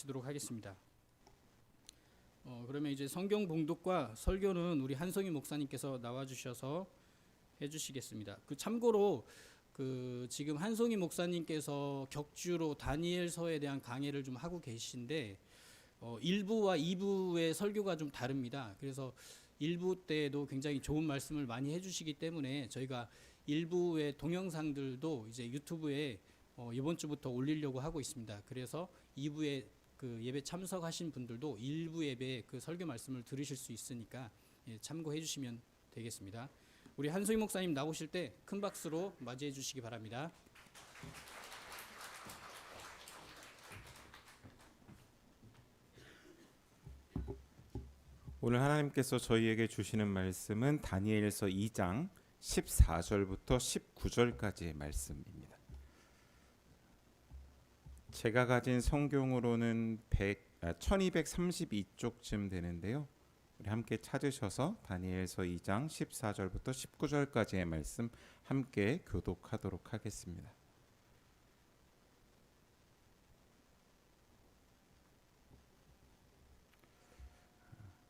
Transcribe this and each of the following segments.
마치도록 하겠습니다. 그러면 이제 성경 봉독과 설교는 우리 한성희 목사님께서 나와주셔서 해주시겠습니다. 참고로 지금 한성희 목사님께서 격주로 다니엘서에 대한 강해를 좀 하고 계신데 1부와 2부의 설교가 좀 다릅니다. 그래서 1부 때도 굉장히 좋은 말씀을 많이 해주시기 때문에 저희가 1부의 동영상들도 이제 유튜브에 이번 주부터 올리려고 하고 있습니다. 그래서 2부에 예배 참석하신 분들도 1부 예배 설교 말씀을 들으실 수 있으니까 참고해 주시면 되겠습니다. 우리 한소희 목사님 나오실 때 큰 박수로 맞이해 주시기 바랍니다. 오늘 하나님께서 저희에게 주시는 말씀은 다니엘서 2장 14절부터 19절까지의 말씀입니다. 제가 가진 성경으로는 1232쪽쯤 되는데요. 우리 함께 찾으셔서 다니엘서 2장 14절부터 19절까지의 말씀 함께 교독하도록 하겠습니다.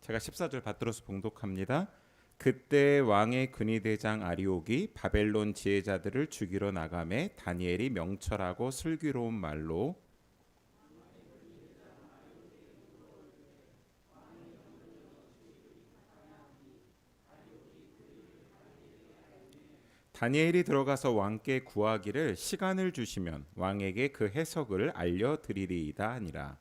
제가 14절 받들어서 봉독합니다. 그때 왕의 근위대장 아리옥이 바벨론 지혜자들을 죽이러 나가매 다니엘이 명철하고 슬기로운 말로 다니엘이 들어가서 왕께 구하기를 시간을 주시면 왕에게 그 해석을 알려드리리이다 하니라.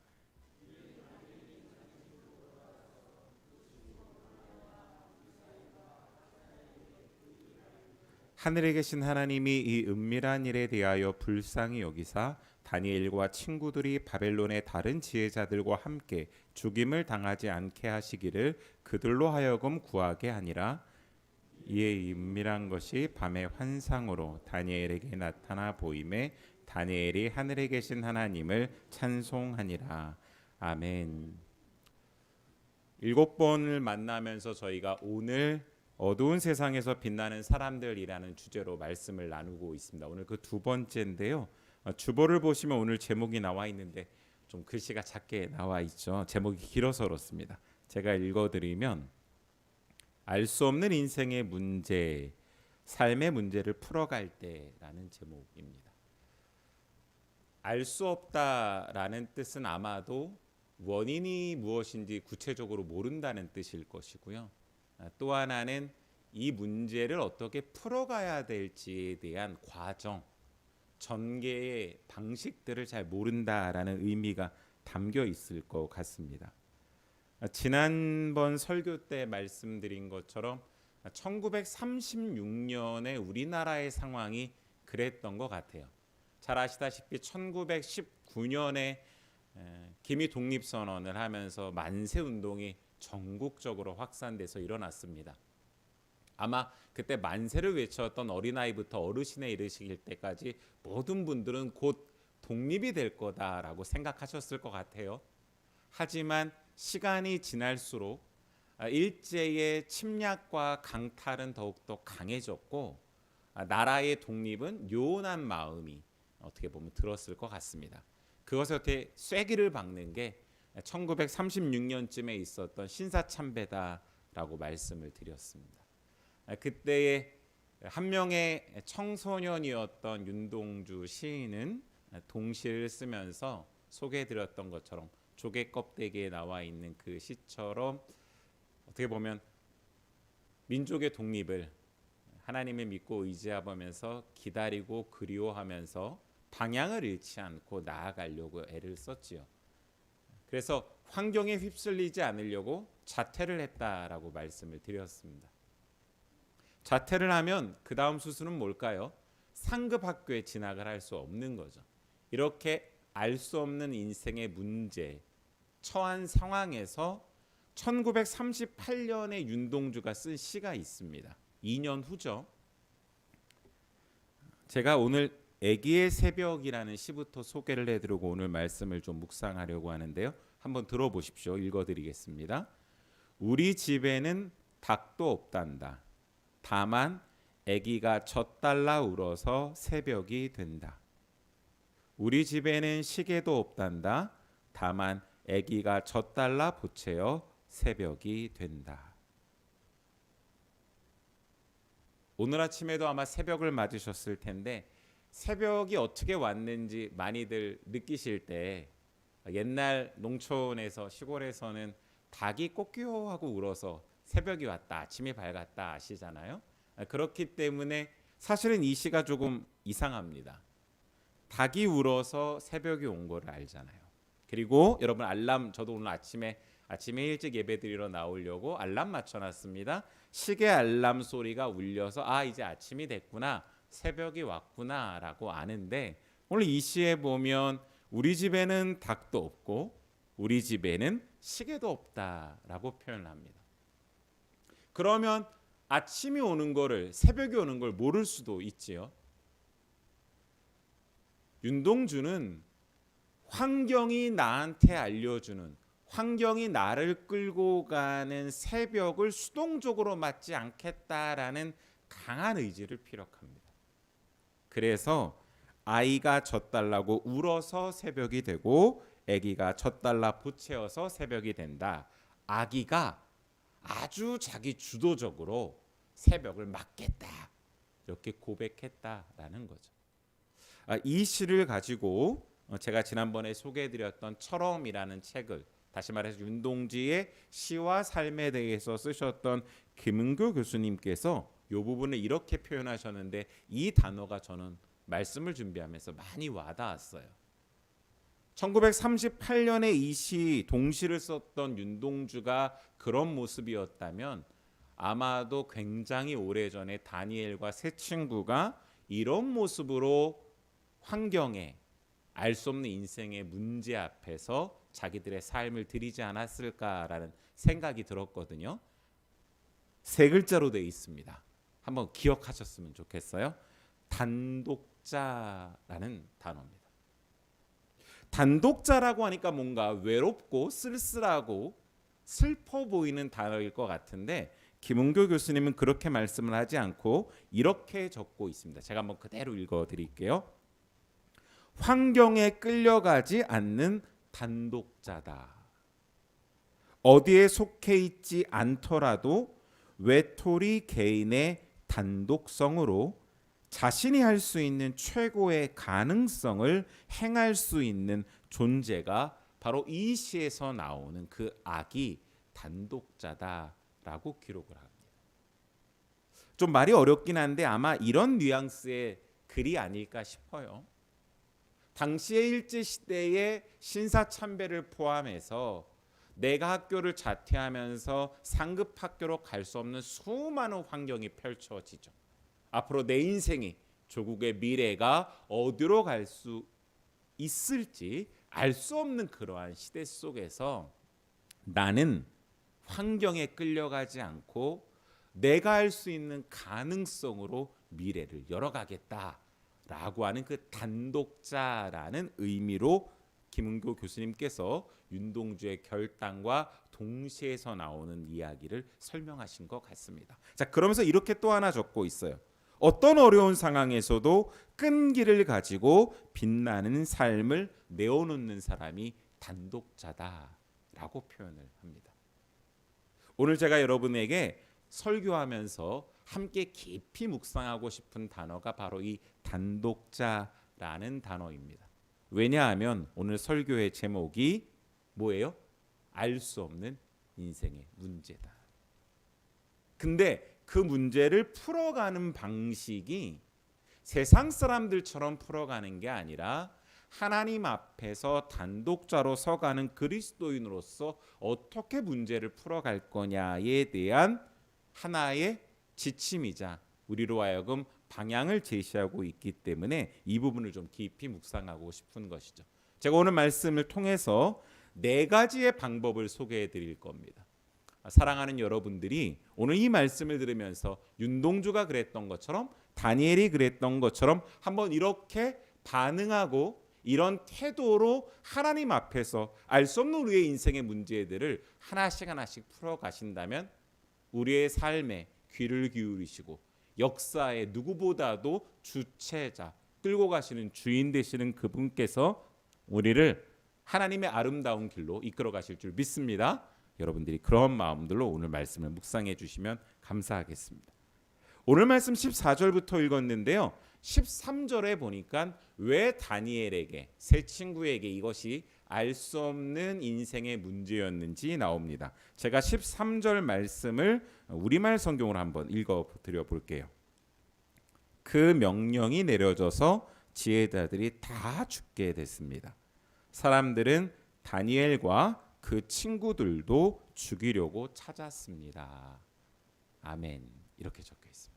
하늘에 계신 하나님이 이 은밀한 일에 대하여 불쌍히 여기사 다니엘과 친구들이 바벨론의 다른 지혜자들과 함께 죽임을 당하지 않게 하시기를 그들로 하여금 구하게 하니라. 이에 이 은밀한 것이 밤의 환상으로 다니엘에게 나타나 보임에 다니엘이 하늘에 계신 하나님을 찬송하니라. 아멘. 7번을 만나면서 저희가 오늘 어두운 세상에서 빛나는 사람들이라는 주제로 말씀을 나누고 있습니다. 오늘 그 두 번째인데요. 주보를 보시면 오늘 제목이 나와 있는데 좀 글씨가 작게 나와 있죠. 제목이 길어서 그렇습니다. 제가 읽어드리면 알 수 없는 인생의 문제, 삶의 문제를 풀어갈 때라는 제목입니다. 알 수 없다라는 뜻은 아마도 원인이 무엇인지 구체적으로 모른다는 뜻일 것이고요. 또 하나는 이 문제를 어떻게 풀어가야 될지에 대한 과정, 전개의 방식들을 잘 모른다라는 의미가 담겨 있을 것 같습니다. 지난번 설교 때 말씀드린 것처럼 1936년에 우리나라의 상황이 그랬던 것 같아요. 잘 아시다시피 1919년에 기미 독립선언을 하면서 만세운동이 전국적으로 확산돼서 일어났습니다. 아마 그때 만세를 외쳤던 어린아이부터 어르신에 이르실 때까지 모든 분들은 곧 독립이 될 거다라고 생각하셨을 것 같아요. 하지만 시간이 지날수록 일제의 침략과 강탈은 더욱더 강해졌고 나라의 독립은 요원한 마음이 어떻게 보면 들었을 것 같습니다. 그것에 어떻게 쐐기를 박는 게 1936년쯤에 있었던 신사참배다라고 말씀을 드렸습니다. 그때의 한 명의 청소년이었던 윤동주 시인은 동시를 쓰면서 소개해드렸던 것처럼 조개 껍데기에 나와 있는 그 시처럼 어떻게 보면 민족의 독립을 하나님을 믿고 의지하면서 기다리고 그리워하면서 방향을 잃지 않고 나아가려고 애를 썼지요. 그래서 환경에 휩쓸리지 않으려고 자퇴를 했다라고 말씀을 드렸습니다. 자퇴를 하면 그 다음 수순은 뭘까요? 상급 학교에 진학을 할 수 없는 거죠. 이렇게 알 수 없는 인생의 문제, 처한 상황에서 1938년에 윤동주가 쓴 시가 있습니다. 2년 후죠. 제가 오늘 애기의 새벽이라는 시부터 소개를 해드리고 오늘 말씀을 좀 묵상하려고 하는데요. 한번 들어보십시오. 읽어드리겠습니다. 우리 집에는 닭도 없단다. 다만 애기가 젖달라 울어서 새벽이 된다. 우리 집에는 시계도 없단다. 다만 아기가 젖달라 보채어 새벽이 된다. 오늘 아침에도 아마 새벽을 맞으셨을 텐데 새벽이 어떻게 왔는지 많이들 느끼실 때 옛날 농촌에서 시골에서는 닭이 꼬끼호하고 울어서 새벽이 왔다, 아침이 밝았다 아시잖아요. 그렇기 때문에 사실은 이 시가 조금 이상합니다. 닭이 울어서 새벽이 온 거를 알잖아요. 그리고 여러분 알람, 저도 오늘 아침에 일찍 예배드리러 나오려고 알람 맞춰놨습니다. 시계 알람 소리가 울려서 아 이제 아침이 됐구나, 새벽이 왔구나라고 아는데, 오늘 이 시에 보면 우리 집에는 닭도 없고 우리 집에는 시계도 없다라고 표현을 합니다. 그러면 아침이 오는 거를, 새벽이 오는 걸 모를 수도 있지요. 윤동주는 환경이 나한테 알려주는, 환경이 나를 끌고 가는 새벽을 수동적으로 맞지 않겠다라는 강한 의지를 피력합니다. 그래서 아이가 젖달라고 울어서 새벽이 되고 아기가 젖달라 보채어서 새벽이 된다. 아기가 아주 자기 주도적으로 새벽을 맞겠다, 이렇게 고백했다라는 거죠. 이 시를 가지고 제가 지난번에 소개해드렸던 철엄이라는 책을, 다시 말해서 윤동주의 시와 삶에 대해서 쓰셨던 김은교 교수님께서 이 부분을 이렇게 표현하셨는데, 이 단어가 저는 말씀을 준비하면서 많이 와닿았어요. 1938년에 이 시 동시를 썼던 윤동주가 그런 모습이었다면 아마도 굉장히 오래전에 다니엘과 세 친구가 이런 모습으로 환경에, 알 수 없는 인생의 문제 앞에서 자기들의 삶을 드리지 않았을까라는 생각이 들었거든요. 세 글자로 되어 있습니다. 한번 기억하셨으면 좋겠어요. 단독자라는 단어입니다. 단독자라고 하니까 뭔가 외롭고 쓸쓸하고 슬퍼 보이는 단어일 것 같은데, 김은교 교수님은 그렇게 말씀을 하지 않고 이렇게 적고 있습니다. 제가 한번 그대로 읽어드릴게요. 환경에 끌려가지 않는 단독자다. 어디에 속해 있지 않더라도 외톨이 개인의 단독성으로 자신이 할 수 있는 최고의 가능성을 행할 수 있는 존재가 바로 이 시에서 나오는 그 아기 단독자다라고 기록을 합니다. 좀 말이 어렵긴 한데 아마 이런 뉘앙스의 글이 아닐까 싶어요. 당시의 일제시대의 신사참배를 포함해서 내가 학교를 자퇴하면서 상급학교로 갈 수 없는 수많은 환경이 펼쳐지죠. 앞으로 내 인생이, 조국의 미래가 어디로 갈 수 있을지 알 수 없는 그러한 시대 속에서 나는 환경에 끌려가지 않고 내가 할 수 있는 가능성으로 미래를 열어가겠다라고 하는 그 단독자라는 의미로 김은교 교수님께서 윤동주의 결단과 동시에서 나오는 이야기를 설명하신 것 같습니다. 자, 그러면서 이렇게 또 하나 적고 있어요. 어떤 어려운 상황에서도 끈기를 가지고 빛나는 삶을 내어놓는 사람이 단독자다라고 표현을 합니다. 오늘 제가 여러분에게 설교하면서 함께 깊이 묵상하고 싶은 단어가 바로 이 단독자라는 단어입니다. 왜냐하면 오늘 설교의 제목이 뭐예요? 알 수 없는 인생의 문제다. 근데 그 문제를 풀어가는 방식이 세상 사람들처럼 풀어가는 게 아니라 하나님 앞에서 단독자로 서가는 그리스도인으로서 어떻게 문제를 풀어갈 거냐에 대한 하나의 지침이자 우리로 하여금 방향을 제시하고 있기 때문에 이 부분을 좀 깊이 묵상하고 싶은 것이죠. 제가 오늘 말씀을 통해서 4가지의 방법을 소개해 드릴 겁니다. 사랑하는 여러분들이 오늘 이 말씀을 들으면서 윤동주가 그랬던 것처럼, 다니엘이 그랬던 것처럼 한번 이렇게 반응하고 이런 태도로 하나님 앞에서 알 수 없는 우리의 인생의 문제들을 하나씩 풀어가신다면 우리의 삶에 귀를 기울이시고 역사의 누구보다도 주체자, 끌고 가시는 주인 되시는 그분께서 우리를 하나님의 아름다운 길로 이끌어 가실 줄 믿습니다. 여러분들이 그런 마음들로 오늘 말씀을 묵상해 주시면 감사하겠습니다. 오늘 말씀 14절부터 읽었는데요. 13절에 보니까 왜 다니엘에게 세 친구에게 이것이 알 수 없는 인생의 문제였는지 나옵니다. 제가 13절 말씀을 우리말 성경으로 한번 읽어 드려 볼게요. 그 명령이 내려져서 지혜자들이 다 죽게 됐습니다. 사람들은 다니엘과 그 친구들도 죽이려고 찾았습니다. 아멘. 이렇게 적혀 있습니다.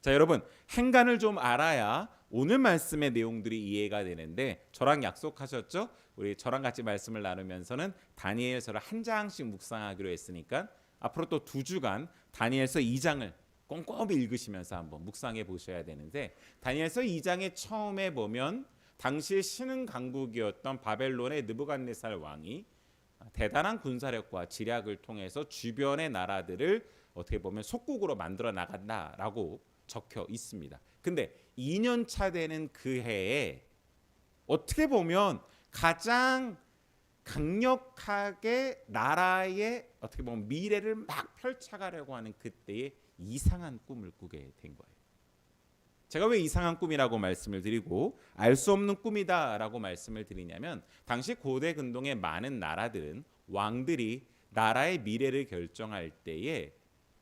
자, 여러분, 행간을 좀 알아야 오늘 말씀의 내용들이 이해가 되는데 저랑 약속하셨죠? 우리 저랑 같이 말씀을 나누면서는 다니엘서를 한 장씩 묵상하기로 했으니까 앞으로 또 2주간 다니엘서 2장을 꼼꼼히 읽으시면서 한번 묵상해 보셔야 되는데, 다니엘서 2장에 처음에 보면 당시 신흥 강국이었던 바벨론의 느부갓네살 왕이 대단한 군사력과 지략을 통해서 주변의 나라들을 어떻게 보면 속국으로 만들어 나간다라고 적혀 있습니다. 근데 2년 차 되는 그 해에 어떻게 보면 가장 강력하게 나라의 어떻게 보면 미래를 막 펼쳐가려고 하는 그때에 이상한 꿈을 꾸게 된 거예요. 제가 왜 이상한 꿈이라고 말씀을 드리고 알 수 없는 꿈이다라고 말씀을 드리냐면, 당시 고대 근동의 많은 나라들은 왕들이 나라의 미래를 결정할 때에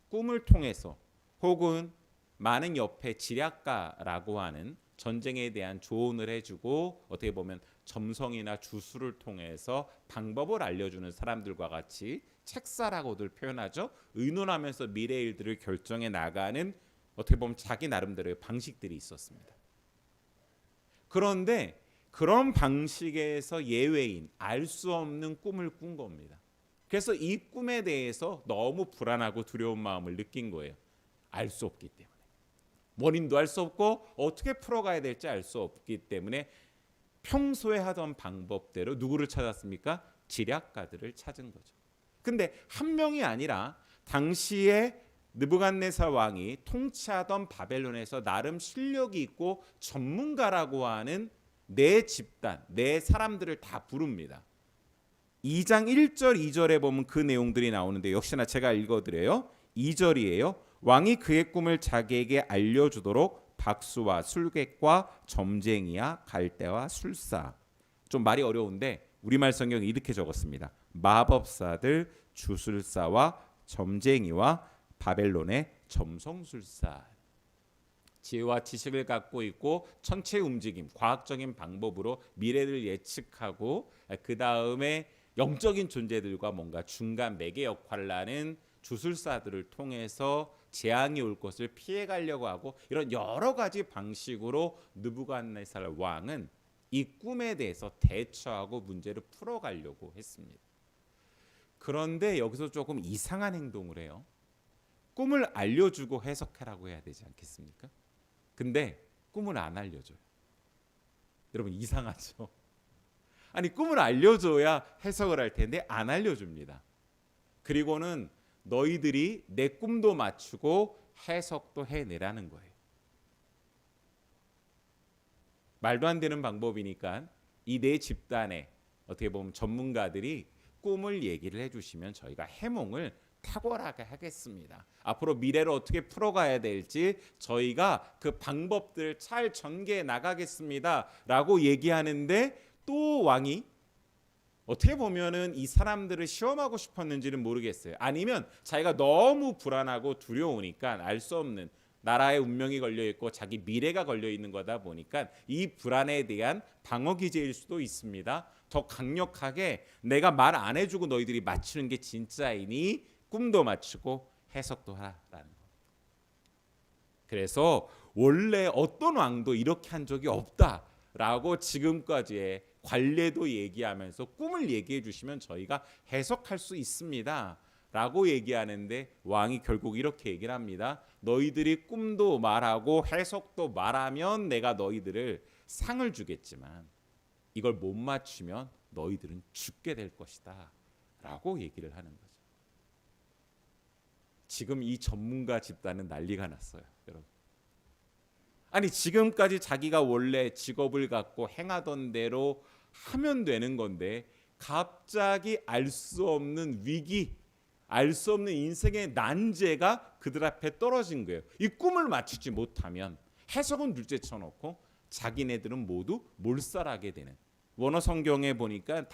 꿈을 통해서 혹은 많은 옆에 지략가라고 하는 전쟁에 대한 조언을 해주고 어떻게 보면 점성이나 주술을 통해서 방법을 알려주는 사람들과 같이 책사라고들 표현하죠. 의논하면서 미래 일들을 결정해 나가는 어떻게 보면 자기 나름대로의 방식들이 있었습니다. 그런데 그런 방식에서 예외인 알 수 없는 꿈을 꾼 겁니다. 그래서 이 꿈에 대해서 너무 불안하고 두려운 마음을 느낀 거예요. 알 수 없기 때문에. 원인도 알 수 없고 어떻게 풀어가야 될지 알 수 없기 때문에 평소에 하던 방법대로 누구를 찾았습니까? 지략가들을 찾은 거죠. 근데 한 명이 아니라 당시에 느부갓네살 왕이 통치하던 바벨론에서 나름 실력이 있고 전문가라고 하는 네 집단, 네 사람들을 다 부릅니다. 2장 1절, 2절에 보면 그 내용들이 나오는데 역시나 제가 읽어드려요. 2절이에요. 왕이 그의 꿈을 자기에게 알려주도록 박수와 술객과 점쟁이와 갈대와 술사. 좀 말이 어려운데 우리말 성경이 이렇게 적었습니다. 마법사들, 주술사와 점쟁이와 바벨론의 점성술사. 지혜와 지식을 갖고 있고 천체 움직임, 과학적인 방법으로 미래를 예측하고 그 다음에 영적인 존재들과 뭔가 중간 매개 역할을 하는 주술사들을 통해서 재앙이 올 것을 피해가려고 하고, 이런 여러 가지 방식으로 느부갓네살 왕은 이 꿈에 대해서 대처하고 문제를 풀어가려고 했습니다. 그런데 여기서 조금 이상한 행동을 해요. 꿈을 알려주고 해석하라고 해야 되지 않겠습니까? 근데 꿈을 안 알려줘요. 여러분 이상하죠? 아니 꿈을 알려줘야 해석을 할 텐데 안 알려줍니다. 그리고는 너희들이 내 꿈도 맞추고 해석도 해내라는 거예요. 말도 안 되는 방법이니까 이 네 집단의 어떻게 보면 전문가들이 꿈을 얘기를 해주시면 저희가 해몽을 탁월하게 하겠습니다. 앞으로 미래를 어떻게 풀어가야 될지 저희가 그 방법들 잘 전개해 나가겠습니다 라고 얘기하는데, 또 왕이 어떻게 보면은 이 사람들을 시험하고 싶었는지는 모르겠어요. 아니면 자기가 너무 불안하고 두려우니까 알 수 없는 나라의 운명이 걸려있고 자기 미래가 걸려있는 거다 보니까 이 불안에 대한 방어 기제일 수도 있습니다. 더 강력하게 내가 말 안 해주고 너희들이 맞추는 게 진짜이니 꿈도 맞추고 해석도 하라라는 겁니다. 그래서 원래 어떤 왕도 이렇게 한 적이 없다라고 지금까지의 관례도 얘기하면서 꿈을 얘기해 주시면 저희가 해석할 수 있습니다 라고 얘기하는데, 왕이 결국 이렇게 얘기를 합니다. 너희들이 꿈도 말하고 해석도 말하면 내가 너희들을 상을 주겠지만 이걸 못 맞추면 너희들은 죽게 될 것이다 라고 얘기를 하는 거죠. 지금 이 전문가 집단은 난리가 났어요, 여러분. 아니 지금까지 자기가 원래 직업을 갖고 행하던 대로 하면 되는 건데 갑자기 알 수 없는 위기, 알 수 없는 인생의 난제가 그들 앞에 떨어진 거예요. 이 꿈을 맞추지 못하면 해석은 둘째 쳐놓고 자기네들은 모두 몰살하게 되는. 원어 성경에 보니까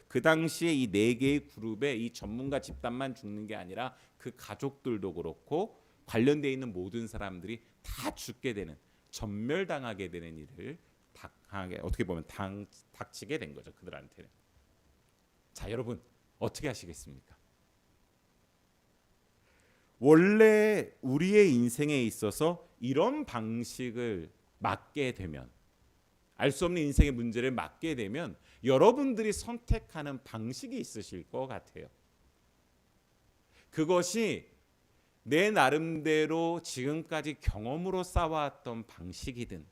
그 당시에 이 네 개의 그룹의 이 전문가 집단만 죽는 게 아니라 그 가족들도 그렇고 관련되어 있는 모든 사람들이 다 죽게 되는, 전멸당하게 되는 일을 어떻게 보면 닥치게 된 거죠, 그들한테는. 자, 여러분 어떻게 하시겠습니까? 원래 우리의 인생에 있어서 이런 방식을 맞게 되면, 알 수 없는 인생의 문제를 맞게 되면 여러분들이 선택하는 방식이 있으실 것 같아요. 그것이 내 나름대로 지금까지 경험으로 쌓아왔던 방식이든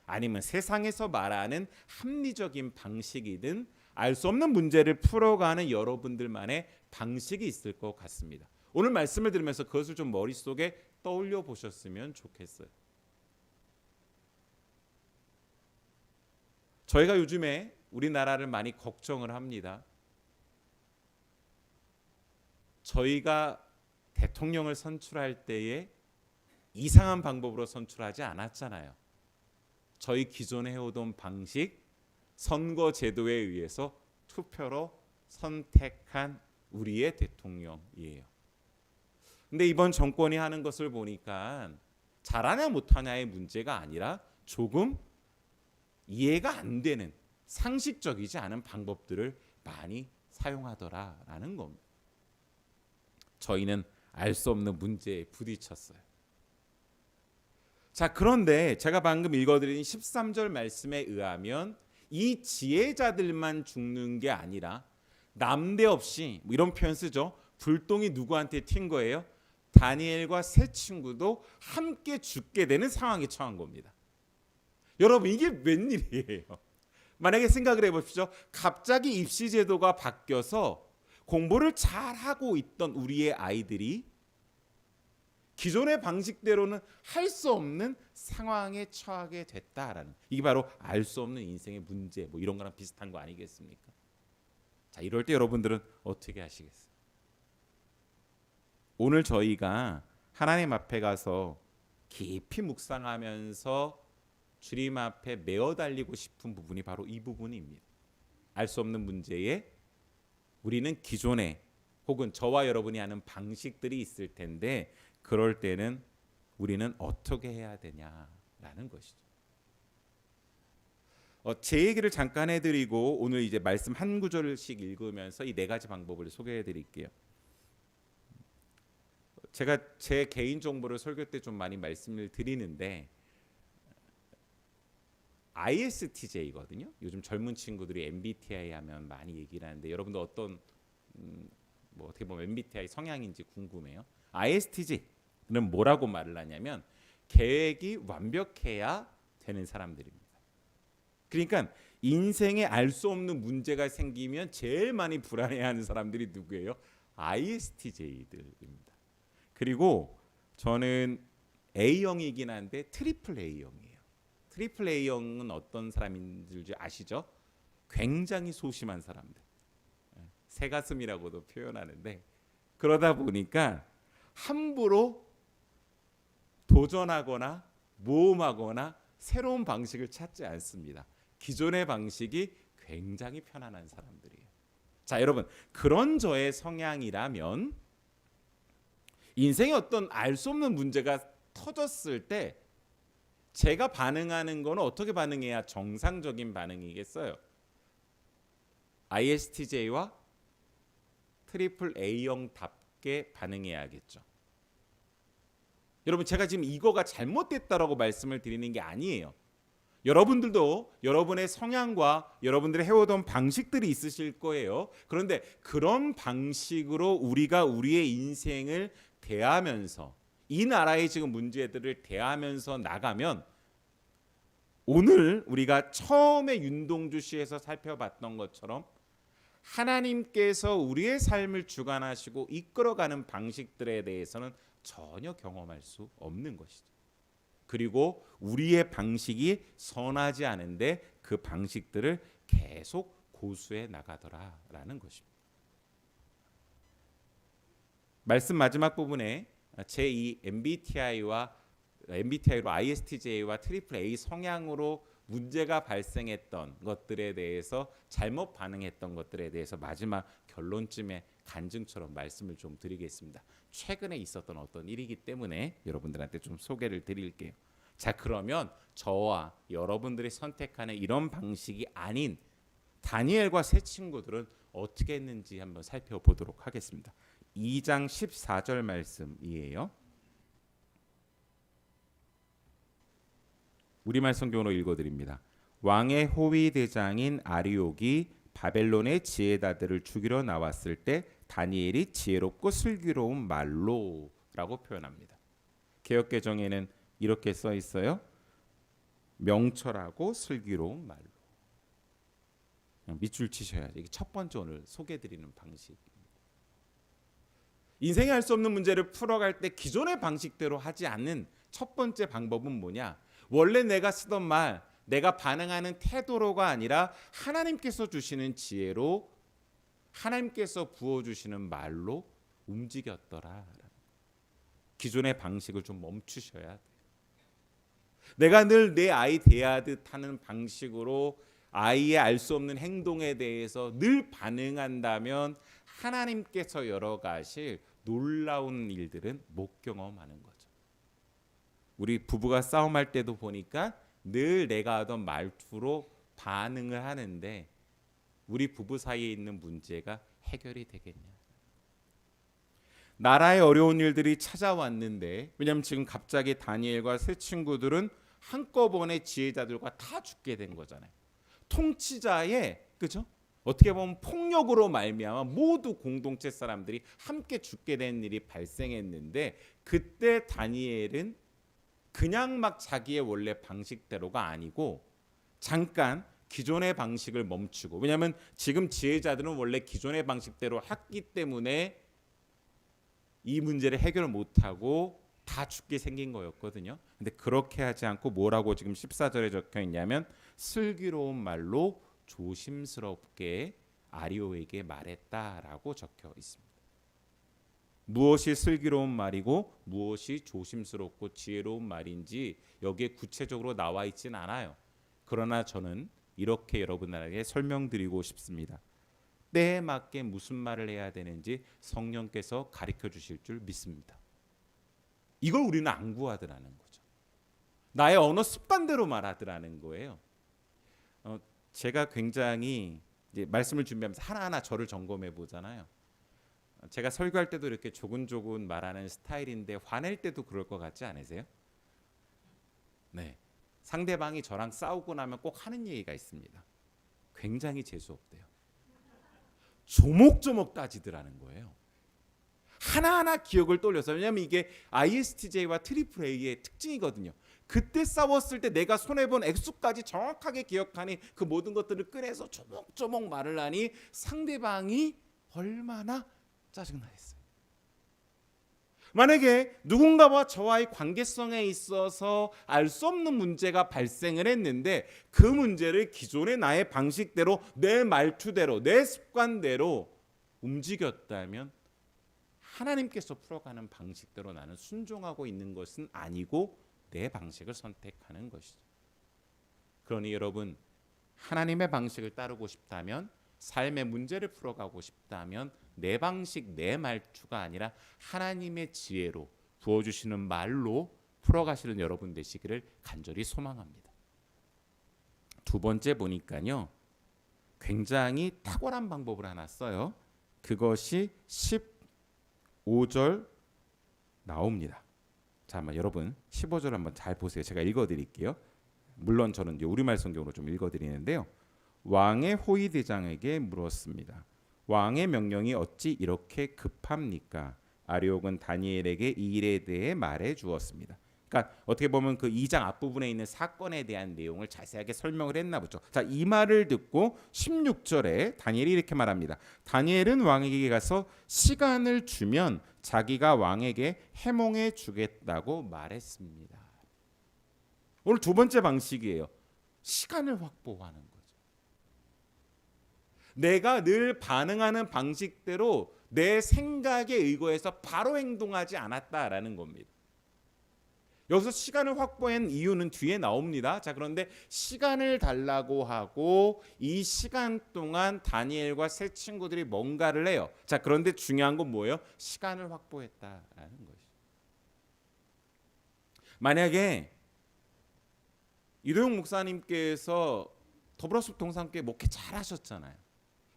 아니면 세상에서 말하는 합리적인 방식이든 알 수 없는 문제를 풀어가는 여러분들만의 방식이 있을 것 같습니다. 오늘 말씀을 들으면서 그것을 좀 머릿속에 떠올려 보셨으면 좋겠어요. 저희가 요즘에 우리나라를 많이 걱정을 합니다. 저희가 대통령을 선출할 때에 이상한 방법으로 선출하지 않았잖아요. 저희 기존에 해오던 방식, 선거 제도에 의해서 투표로 선택한 우리의 대통령이에요. 근데 이번 정권이 하는 것을 보니까 잘하냐 못하냐의 문제가 아니라 조금 이해가 안 되는, 상식적이지 않은 방법들을 많이 사용하더라라는 겁니다. 저희는 알 수 없는 문제에 부딪혔어요. 자, 그런데 제가 방금 읽어드린 13절 말씀에 의하면 이 지혜자들만 죽는 게 아니라 남대없이, 뭐 이런 표현 쓰죠. 불똥이 누구한테 튄 거예요? 다니엘과 세 친구도 함께 죽게 되는 상황에 처한 겁니다. 여러분, 이게 웬일이에요? 만약에 생각을 해보십시오. 갑자기 입시 제도가 바뀌어서 공부를 잘하고 있던 우리의 아이들이 기존의 방식대로는 할 수 없는 상황에 처하게 됐다라는, 이게 바로 알 수 없는 인생의 문제, 뭐 이런 거랑 비슷한 거 아니겠습니까? 자, 이럴 때 여러분들은 어떻게 하시겠어요? 오늘 저희가 하나님 앞에 가서 깊이 묵상하면서 주님 앞에 메어 달리고 싶은 부분이 바로 이 부분입니다. 알 수 없는 문제에 우리는 기존에 혹은 저와 여러분이 하는 방식들이 있을 텐데, 그럴 때는 우리는 어떻게 해야 되냐라는 것이죠. 제 얘기를 잠깐 해드리고 오늘 이제 말씀 한 구절씩 읽으면서 이 네 가지 방법을 소개해드릴게요. 제가 제 개인 정보를 설교 때 좀 많이 말씀을 드리는데 ISTJ거든요. 요즘 젊은 친구들이 MBTI 하면 많이 얘기를 하는데 여러분도 어떤 뭐 어떻게 보면 MBTI 성향인지 궁금해요. ISTJ는 뭐라고 말을 하냐면 계획이 완벽해야 되는 사람들입니다. 그러니까 인생에 알 수 없는 문제가 생기면 제일 많이 불안해하는 사람들이 누구예요? ISTJ들입니다. 그리고 저는 A형이긴 한데 트리플 A형이에요. 트리플 A형은 어떤 사람인지 아시죠? 굉장히 소심한 사람들. 새가슴이라고도 표현하는데, 그러다 보니까 함부로 도전하거나 모험하거나 새로운 방식을 찾지 않습니다. 기존의 방식이 굉장히 편안한 사람들이에요. 자, 여러분, 그런 저의 성향이라면 인생에 어떤 알 수 없는 문제가 터졌을 때 제가 반응하는 건 어떻게 반응해야 정상적인 반응이겠어요? ISTJ와 트리플 A형답게 반응해야겠죠. 여러분, 제가 지금 이거가 잘못됐다라고 말씀을 드리는 게 아니에요. 여러분들도 여러분의 성향과 여러분들의 해오던 방식들이 있으실 거예요. 그런데 그런 방식으로 우리가 우리의 인생을 대하면서 이 나라의 지금 문제들을 대하면서 나가면 오늘 우리가 처음에 윤동주 씨에서 살펴봤던 것처럼 하나님께서 우리의 삶을 주관하시고 이끌어가는 방식들에 대해서는 전혀 경험할 수 없는 것이죠. 그리고 우리의 방식이 선하지 않은데 그 방식들을 계속 고수해 나가더라라는 것입니다. 말씀 마지막 부분에 제2 MBTI로 ISTJ와 AAA 성향으로 문제가 발생했던 것들에 대해서 잘못 반응했던 것들에 대해서 마지막 결론쯤에 간증처럼 말씀을 좀 드리겠습니다. 최근에 있었던 어떤 일이기 때문에 여러분들한테 좀 소개를 드릴게요. 자, 그러면 저와 여러분들이 선택하는 이런 방식이 아닌 다니엘과 세 친구들은 어떻게 했는지 한번 살펴보도록 하겠습니다. 2장 14절 말씀이에요. 우리말 성경으로 읽어드립니다. 왕의 호위 대장인 아리옥이 바벨론의 지혜자들을 죽이러 나왔을 때 다니엘이 지혜롭고 슬기로운 말로라고 표현합니다. 개역개정에는 이렇게 써 있어요. 명철하고 슬기로운 말로. 그냥 밑줄 치셔야죠. 이게 첫 번째 오늘 소개드리는 방식입니다. 인생에 할 수 없는 문제를 풀어갈 때 기존의 방식대로 하지 않는 첫 번째 방법은 뭐냐? 원래 내가 쓰던 말, 내가 반응하는 태도로가 아니라 하나님께서 주시는 지혜로, 하나님께서 부어주시는 말로 움직였더라. 기존의 방식을 좀 멈추셔야 돼요. 내가 늘 내 아이 대하듯 하는 방식으로 아이의 알 수 없는 행동에 대해서 늘 반응한다면 하나님께서 열어가실 놀라운 일들은 못 경험하는 거죠. 우리 부부가 싸움할 때도 보니까 늘 내가 하던 말투로 반응을 하는데 우리 부부 사이에 있는 문제가 해결이 되겠냐? 나라의 어려운 일들이 찾아왔는데, 왜냐하면 지금 갑자기 다니엘과 세 친구들은 한꺼번에 지혜자들과 다 죽게 된 거잖아요. 통치자의, 그죠? 어떻게 보면 폭력으로 말미암아 모두 공동체 사람들이 함께 죽게 된 일이 발생했는데, 그때 다니엘은 그냥 막 자기의 원래 방식대로가 아니고 잠깐 기존의 방식을 멈추고, 왜냐하면 지금 지혜자들은 원래 기존의 방식대로 했기 때문에 이 문제를 해결 못하고 다 죽게 생긴 거였거든요. 근데 그렇게 하지 않고 뭐라고 지금 14절에 적혀 있냐면 슬기로운 말로 조심스럽게 아리오에게 말했다라고 적혀 있습니다. 무엇이 슬기로운 말이고 무엇이 조심스럽고 지혜로운 말인지 여기에 구체적으로 나와 있진 않아요. 그러나 저는 이렇게 여러분들에게 설명드리고 싶습니다. 때에 맞게 무슨 말을 해야 되는지 성령께서 가르쳐 주실 줄 믿습니다. 이걸 우리는 안 구하더라는 거죠. 나의 언어 습관대로 말하더라는 거예요. 제가 굉장히 이제 말씀을 준비하면서 하나하나 저를 점검해 보잖아요. 제가 설교할 때도 이렇게 조근조근 말하는 스타일인데 화낼 때도 그럴 것 같지 않으세요? 네. 상대방이 저랑 싸우고 나면 꼭 하는 얘기가 있습니다. 굉장히 재수없대요. 조목조목 따지더라는 거예요. 하나하나 기억을 떠올려서, 왜냐하면 이게 ISTJ와 AAA의 특징이거든요. 그때 싸웠을 때 내가 손해본 액수까지 정확하게 기억하니 그 모든 것들을 꺼내서 조목조목 말을 하니 상대방이 얼마나 짜증나 했어요. 만약에 누군가와 저와의 관계성에 있어서 알 수 없는 문제가 발생을 했는데 그 문제를 기존의 나의 방식대로, 내 말투대로, 내 습관대로 움직였다면 하나님께서 풀어가는 방식대로 나는 순종하고 있는 것은 아니고 내 방식을 선택하는 것이죠. 그러니 여러분, 하나님의 방식을 따르고 싶다면, 삶의 문제를 풀어가고 싶다면 내 방식, 내 말투가 아니라 하나님의 지혜로 부어주시는 말로 풀어가시는 여러분 되시기를 간절히 소망합니다. 두 번째 보니까요, 굉장히 탁월한 방법을 하나 써요. 그것이 15절 나옵니다. 자, 한번 여러분 15절 한번 잘 보세요. 제가 읽어드릴게요. 물론 저는 이제 우리말 성경으로 좀 읽어드리는데요. 왕의 호위 대장에게 물었습니다. 왕의 명령이 어찌 이렇게 급합니까? 아리옥은 다니엘에게 이 일에 대해 말해 주었습니다. 그러니까 어떻게 보면 그 2장 앞부분에 있는 사건에 대한 내용을 자세하게 설명을 했나 보죠. 자, 이 말을 듣고 16절에 다니엘이 이렇게 말합니다. 다니엘은 왕에게 가서 시간을 주면 자기가 왕에게 해몽해 주겠다고 말했습니다. 오늘 두 번째 방식이에요. 시간을 확보하는 거죠. 내가 늘 반응하는 방식대로 내 생각에 의거해서 바로 행동하지 않았다라는 겁니다. 여기서 시간을 확보한 이유는 뒤에 나옵니다. 자, 그런데 시간을 달라고 하고 이 시간 동안 다니엘과 세 친구들이 뭔가를 해요. 자, 그런데 중요한 건 뭐예요? 시간을 확보했다라는 것이죠. 만약에 이도영 목사님께서 더불어숲 동산교회 목회 잘하셨잖아요.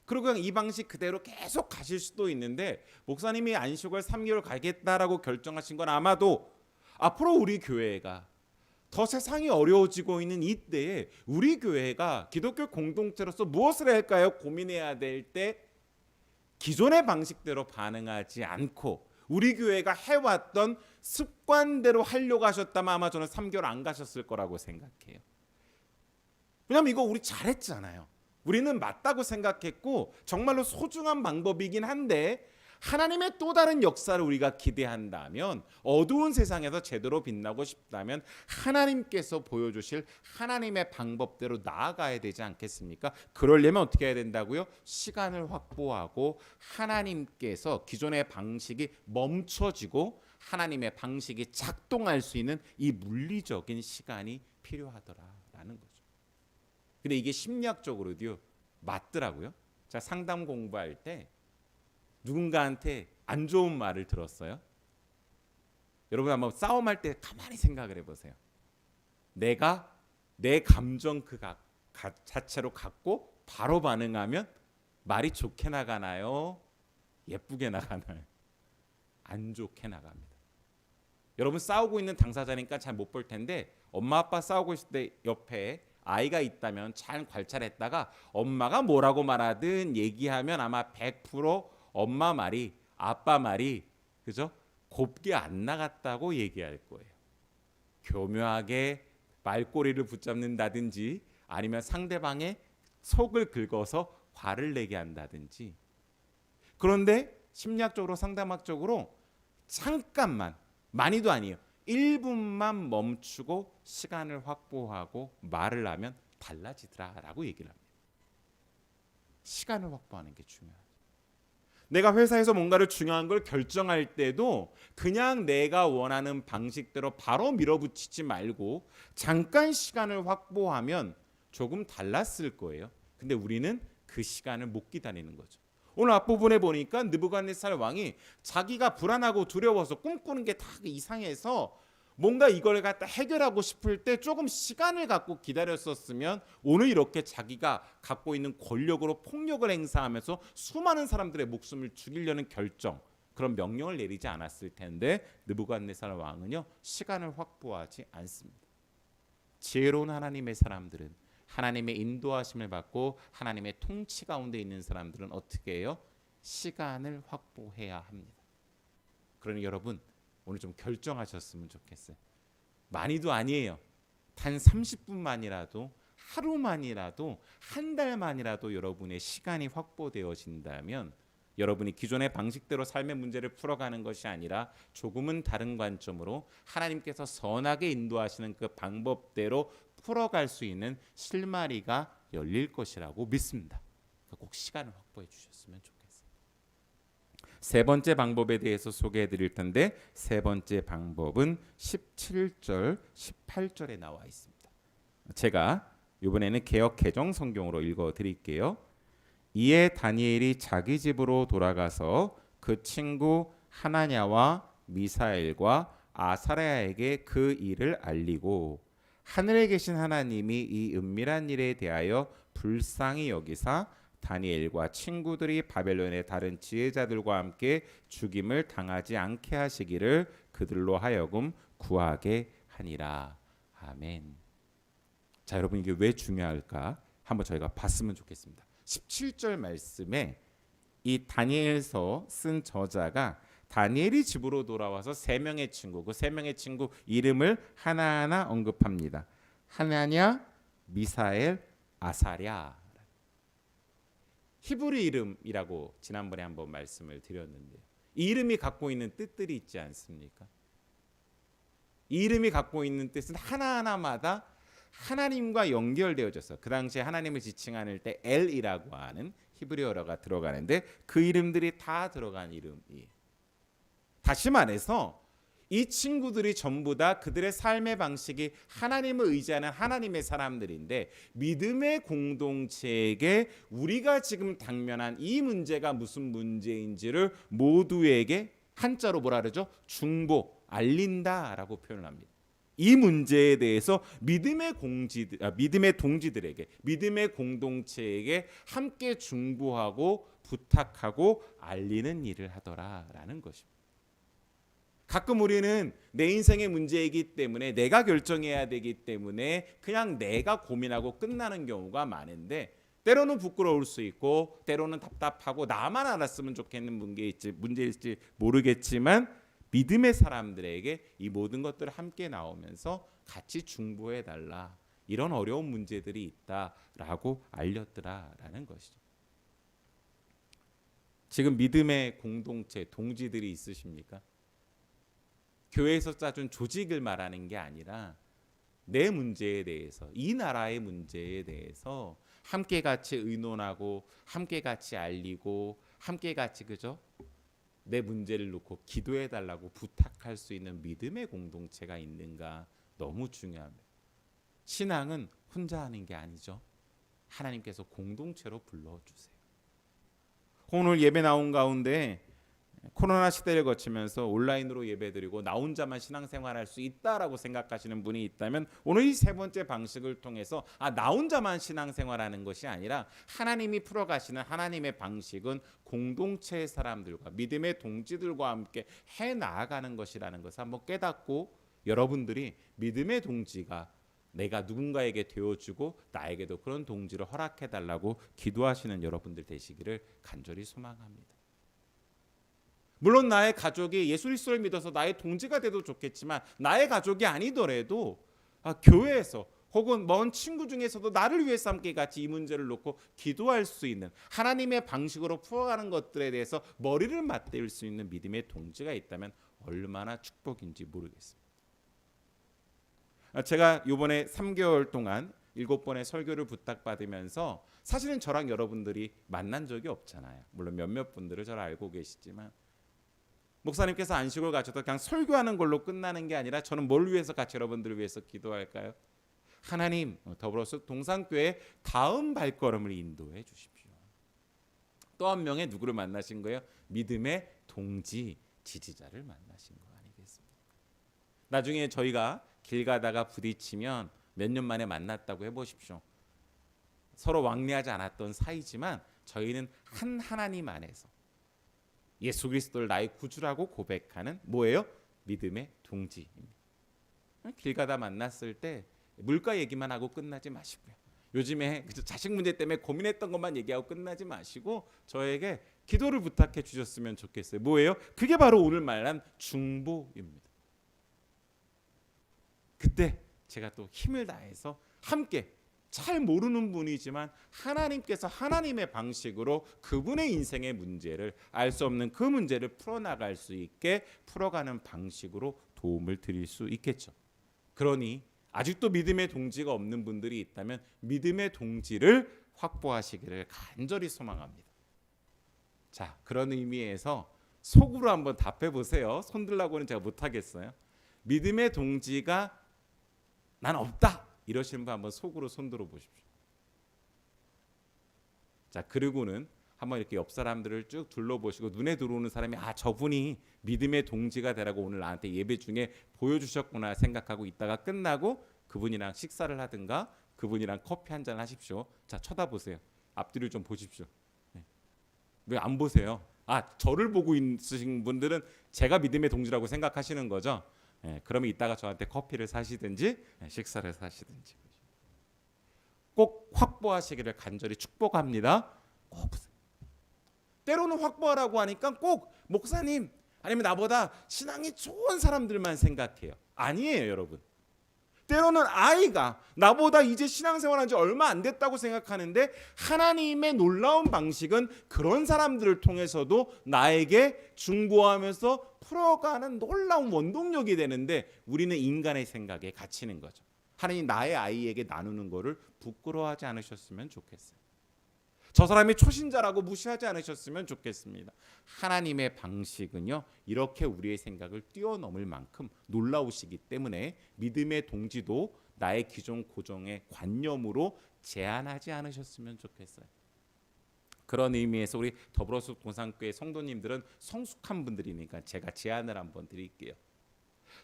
그리고 그냥 이 방식 그대로 계속 가실 수도 있는데 목사님이 안식월 3개월 가겠다라고 결정하신 건 아마도 앞으로 우리 교회가 더 세상이 어려워지고 있는 이때에 우리 교회가 기독교 공동체로서 무엇을 할까요? 고민해야 될 때 기존의 방식대로 반응하지 않고 우리 교회가 해왔던 습관대로 하려고 하셨다면 아마 저는 3개월 안 가셨을 거라고 생각해요. 왜냐하면 이거 우리 잘했잖아요. 우리는 맞다고 생각했고 정말로 소중한 방법이긴 한데 하나님의 또 다른 역사를 우리가 기대한다면 어두운 세상에서 제대로 빛나고 싶다면 하나님께서 보여주실 하나님의 방법대로 나아가야 되지 않겠습니까? 그러려면 어떻게 해야 된다고요? 시간을 확보하고 하나님께서 기존의 방식이 멈춰지고 하나님의 방식이 작동할 수 있는 이 물리적인 시간이 필요하더라라는 거죠. 근데 이게 심리학적으로도 맞더라고요. 자, 상담 공부할 때 누군가한테 안 좋은 말을 들었어요. 여러분 한번 싸움할 때 가만히 생각을 해보세요. 내가 내 감정 그 자체로 갖고 바로 반응하면 말이 좋게 나가나요? 예쁘게 나가나요? 안 좋게 나갑니다. 여러분 싸우고 있는 당사자니까 잘 못 볼 텐데 엄마 아빠 싸우고 있을 때 옆에 아이가 있다면 잘 관찰했다가 엄마가 뭐라고 말하든 얘기하면 아마 100% 엄마 말이 아빠 말이 그죠? 곱게 안 나갔다고 얘기할 거예요. 교묘하게 말꼬리를 붙잡는다든지 아니면 상대방의 속을 긁어서 화를 내게 한다든지. 그런데 심리학적으로 상담학적으로 잠깐만 많이도 아니에요. 1분만 멈추고 시간을 확보하고 말을 하면 달라지더라라고 얘기를 합니다. 시간을 확보하는 게 중요하죠. 내가 회사에서 뭔가를 중요한 걸 결정할 때도 그냥 내가 원하는 방식대로 바로 밀어붙이지 말고 잠깐 시간을 확보하면 조금 달랐을 거예요. 근데 우리는 그 시간을 못 기다리는 거죠. 오늘 앞부분에 보니까 느부갓네살 왕이 자기가 불안하고 두려워서 꿈꾸는 게 다 이상해서 뭔가 이걸 갖다 해결하고 싶을 때 조금 시간을 갖고 기다렸었으면 오늘 이렇게 자기가 갖고 있는 권력으로 폭력을 행사하면서 수많은 사람들의 목숨을 죽이려는 결정, 그런 명령을 내리지 않았을 텐데 느부갓네살 왕은요 시간을 확보하지 않습니다. 지혜로운 하나님의 사람들은 하나님의 인도하심을 받고 하나님의 통치 가운데 있는 사람들은 어떻게 해요? 시간을 확보해야 합니다. 그러니 여러분 오늘 좀 결정하셨으면 좋겠어요. 많이도 아니에요. 단 30분만이라도 하루만이라도 한 달만이라도 여러분의 시간이 확보되어진다면 여러분이 기존의 방식대로 삶의 문제를 풀어가는 것이 아니라 조금은 다른 관점으로 하나님께서 선하게 인도하시는 그 방법대로 풀어갈 수 있는 실마리가 열릴 것이라고 믿습니다. 꼭 시간을 확보해 주셨으면 좋겠습니다. 세 번째 방법에 대해서 소개해 드릴 텐데 세 번째 방법은 17절, 18절에 나와 있습니다. 제가 이번에는 개역 개정 성경으로 읽어 드릴게요. 이에 다니엘이 자기 집으로 돌아가서 그 친구 하나냐와 미사엘과 아사랴에게 그 일을 알리고 하늘에 계신 하나님이 이 은밀한 일에 대하여 불쌍히 여기사 다니엘과 친구들이 바벨론의 다른 지혜자들과 함께 죽임을 당하지 않게 하시기를 그들로 하여금 구하게 하니라. 아멘. 자, 여러분 이게 왜 중요할까? 한번 저희가 봤으면 좋겠습니다. 17절 말씀에 이 다니엘서 쓴 저자가 다니엘이 집으로 돌아와서 세 명의 친구, 그 세 명의 친구 이름을 하나하나 언급합니다. 하나냐, 미사엘, 아사랴. 히브리 이름이라고 지난번에 한번 말씀을 드렸는데 이 이름이 갖고 있는 뜻들이 있지 않습니까? 이 이름이 갖고 있는 뜻은 하나하나마다 하나님과 연결되어져서 그 당시에 하나님을 지칭할 때 엘이라고 하는 히브리어가 들어가는데 그 이름들이 다 들어간 이름이에요. 다시 말해서 이 친구들이 전부 다 그들의 삶의 방식이 하나님을 의지하는 하나님의 사람들인데 믿음의 공동체에게 우리가 지금 당면한 이 문제가 무슨 문제인지를 모두에게 한자로 뭐라 그러죠? 중보, 알린다라고 표현을 합니다. 이 문제에 대해서 믿음의 동지들에게, 믿음의 공동체에게 함께 중보하고 부탁하고 알리는 일을 하더라라는 것입니다. 가끔 우리는 내 인생의 문제이기 때문에 내가 결정해야 되기 때문에 그냥 내가 고민하고 끝나는 경우가 많은데 때로는 부끄러울 수 있고 때로는 답답하고 나만 알았으면 좋겠는 문제일지 모르겠지만 믿음의 사람들에게 이 모든 것들을 함께 나오면서 같이 중보해 달라. 이런 어려운 문제들이 있다라고 알렸더라라는 것이죠. 지금 믿음의 공동체 동지들이 있으십니까? 교회에서 짜준 조직을 말하는 게 아니라 내 문제에 대해서, 이 나라의 문제에 대해서 함께 같이 의논하고 함께 같이 알리고 함께 같이 그죠? 내 문제를 놓고 기도해 달라고 부탁할 수 있는 믿음의 공동체가 있는가 너무 중요합니다. 신앙은 혼자 하는 게 아니죠. 하나님께서 공동체로 불러주세요. 오늘 예배 나온 가운데 코로나 시대를 거치면서 온라인으로 예배드리고 나 혼자만 신앙생활할 수 있다라고 생각하시는 분이 있다면 오늘 이 세 번째 방식을 통해서 나 혼자만 신앙생활하는 것이 아니라 하나님이 풀어가시는 하나님의 방식은 공동체의 사람들과 믿음의 동지들과 함께 해나가는 것이라는 것을 한번 깨닫고 여러분들이 믿음의 동지가 내가 누군가에게 되어주고 나에게도 그런 동지를 허락해달라고 기도하시는 여러분들 되시기를 간절히 소망합니다. 물론 나의 가족이 예수 그리스도를 믿어서 나의 동지가 돼도 좋겠지만 나의 가족이 아니더라도 교회에서 혹은 먼 친구 중에서도 나를 위해서 함께 같이 이 문제를 놓고 기도할 수 있는 하나님의 방식으로 풀어가는 것들에 대해서 머리를 맞댈 수 있는 믿음의 동지가 있다면 얼마나 축복인지 모르겠습니다. 제가 이번에 3개월 동안 7번의 설교를 부탁받으면서 사실은 저랑 여러분들이 만난 적이 없잖아요. 물론 몇몇 분들을 잘 알고 계시지만 목사님께서 안식을 가셔도 그냥 설교하는 걸로 끝나는 게 아니라 저는 뭘 위해서 같이 여러분들을 위해서 기도할까요? 하나님 더불어서 동산교회 다음 발걸음을 인도해 주십시오. 또 한 명의 누구를 만나신 거예요? 믿음의 동지 지지자를 만나신 거 아니겠습니까? 나중에 저희가 길 가다가 부딪히면 몇 년 만에 만났다고 해보십시오. 서로 왕래하지 않았던 사이지만 저희는 한 하나님 안에서 예수 그리스도를 나의 구주라고 고백하는 뭐예요? 믿음의 동지입니다. 길 가다 만났을 때 물가 얘기만 하고 끝나지 마시고요. 요즘에 자식 문제 때문에 고민했던 것만 얘기하고 끝나지 마시고 저에게 기도를 부탁해 주셨으면 좋겠어요. 뭐예요? 그게 바로 오늘 말한 중보입니다. 그때 제가 또 힘을 다해서 함께 잘 모르는 분이지만 하나님께서 하나님의 방식으로 그분의 인생의 문제를 알 수 없는 그 문제를 풀어나갈 수 있게 풀어가는 방식으로 도움을 드릴 수 있겠죠. 그러니 아직도 믿음의 동지가 없는 분들이 있다면 믿음의 동지를 확보하시기를 간절히 소망합니다. 자, 그런 의미에서 속으로 한번 답해 보세요. 손 들라고는 제가 못하겠어요. 믿음의 동지가 난 없다 이러시는 분 한번 속으로 손들어 보십시오. 자, 그리고는 한번 이렇게 옆 사람들을 쭉 둘러보시고 눈에 들어오는 사람이 저분이 믿음의 동지가 되라고 오늘 나한테 예배 중에 보여주셨구나 생각하고 있다가 끝나고 그분이랑 식사를 하든가 그분이랑 커피 한잔 하십시오. 자, 쳐다보세요. 앞뒤를 좀 보십시오. 왜 안 보세요? 저를 보고 있으신 분들은 제가 믿음의 동지라고 생각하시는 거죠. 그러면 이따가 저한테 커피를 사시든지 식사를 사시든지 꼭 확보하시기를 간절히 축복합니다. 꼭 보세요. 때로는 확보하라고 하니까 꼭 목사님 아니면 나보다 신앙이 좋은 사람들만 생각해요. 아니에요, 여러분. 때로는 아이가 나보다 이제 신앙생활한 지 얼마 안 됐다고 생각하는데 하나님의 놀라운 방식은 그런 사람들을 통해서도 나에게 중보하면서 풀어가는 놀라운 원동력이 되는데 우리는 인간의 생각에 갇히는 거죠. 하나님 나의 아이에게 나누는 거를 부끄러워하지 않으셨으면 좋겠어요. 저 사람이 초신자라고 무시하지 않으셨으면 좋겠습니다. 하나님의 방식은요, 이렇게 우리의 생각을 뛰어넘을 만큼 놀라우시기 때문에 믿음의 동지도 나의 기존 고정의 관념으로 제한하지 않으셨으면 좋겠어요. 그런 의미에서 우리 더불어서 동산교회 성도님들은 성숙한 분들이니까 제가 제안을 한번 드릴게요.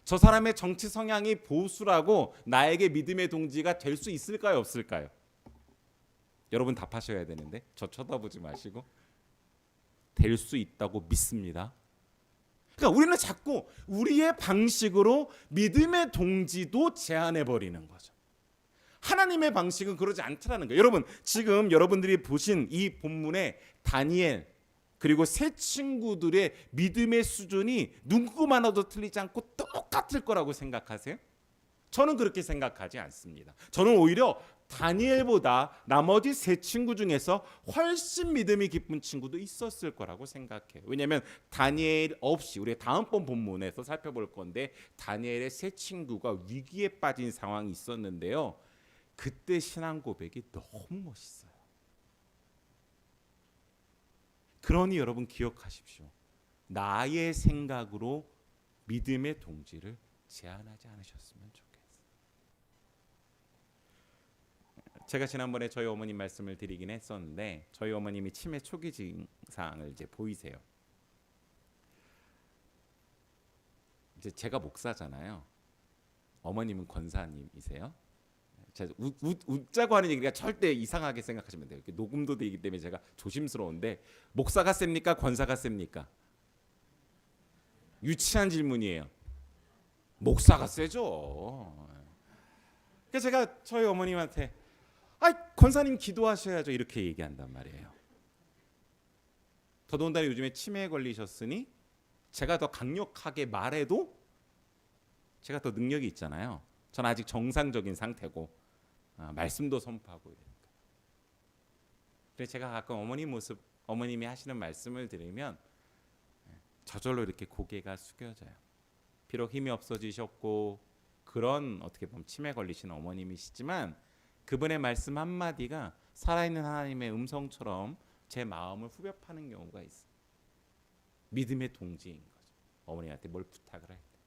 저 사람의 정치 성향이 보수라고 나에게 믿음의 동지가 될 수 있을까요, 없을까요? 여러분 답하셔야 되는데 저 쳐다보지 마시고. 될 수 있다고 믿습니다. 그러니까 우리는 자꾸 우리의 방식으로 믿음의 동지도 제한해 버리는 거죠. 하나님의 방식은 그러지 않다라는 거예요. 여러분, 지금 여러분들이 보신 이 본문의 다니엘 그리고 세 친구들의 믿음의 수준이 누구만 와도 틀리지 않고 똑같을 거라고 생각하세요? 저는 그렇게 생각하지 않습니다. 저는 오히려 다니엘보다 나머지 세 친구 중에서 훨씬 믿음이 깊은 친구도 있었을 거라고 생각해요. 왜냐하면 다니엘 없이 우리 다음번 본문에서 살펴볼 건데 다니엘의 세 친구가 위기에 빠진 상황이 있었는데요. 그때 신앙 고백이 너무 멋있어요. 그러니 여러분 기억하십시오. 나의 생각으로 믿음의 동지를 제한하지 않으셨으면 좋겠어요. 제가 지난번에 저희 어머님 말씀을 드리긴 했었는데 저희 어머님이 치매 초기 증상을 이제 보이세요. 이제 제가 목사잖아요. 어머님은 권사님이세요. 제가 웃자고 하는 얘기가 절대 이상하게 생각하시면 돼요. 녹음도 되기 때문에 제가 조심스러운데 목사가 셉니까? 권사가 셉니까? 유치한 질문이에요. 목사가 세죠. 그래서 제가 저희 어머님한테 권사님 기도하셔야죠 이렇게 얘기한단 말이에요. 더더군다나 요즘에 치매에 걸리셨으니 제가 더 강력하게 말해도 제가 더 능력이 있잖아요. 전 아직 정상적인 상태고 말씀도 선포하고 이러니까. 그래서 제가 가끔 어머님이 하시는 말씀을 들으면 저절로 이렇게 고개가 숙여져요. 비록 힘이 없어지셨고 그런 어떻게 보면 치매 걸리시는 어머님이시지만 그분의 말씀 한마디가 살아있는 하나님의 음성처럼 제 마음을 후벼 파는 경우가 있어요. 믿음의 동지인 거죠. 어머니한테 뭘 부탁을 할 때.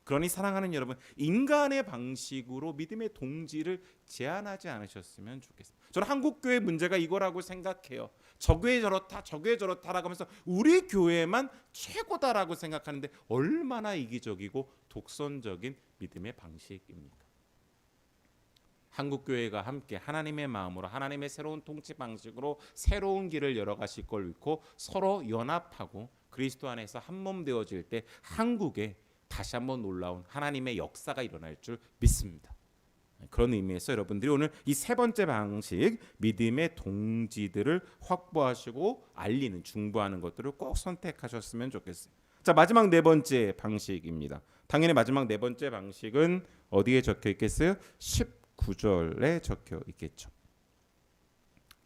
그러니 사랑하는 여러분, 인간의 방식으로 믿음의 동지를 제한하지 않으셨으면 좋겠습니다. 저는 한국 교회 문제가 이거라고 생각해요. 저 교회 저렇다, 저 교회 저렇다라고 하면서 우리 교회만 최고다라고 생각하는데 얼마나 이기적이고 독선적인 믿음의 방식입니까? 한국 교회가 함께 하나님의 마음으로 하나님의 새로운 통치 방식으로 새로운 길을 열어가실 걸 믿고 서로 연합하고 그리스도 안에서 한 몸 되어질 때 한국에 다시 한번 놀라운 하나님의 역사가 일어날 줄 믿습니다. 그런 의미에서 여러분들이 오늘 이 세 번째 방식 믿음의 동지들을 확보하시고 알리는 중보하는 것들을 꼭 선택하셨으면 좋겠어요. 자, 마지막 네 번째 방식입니다. 당연히 마지막 네 번째 방식은 어디에 적혀 있겠어요? 19절에 적혀 있겠죠.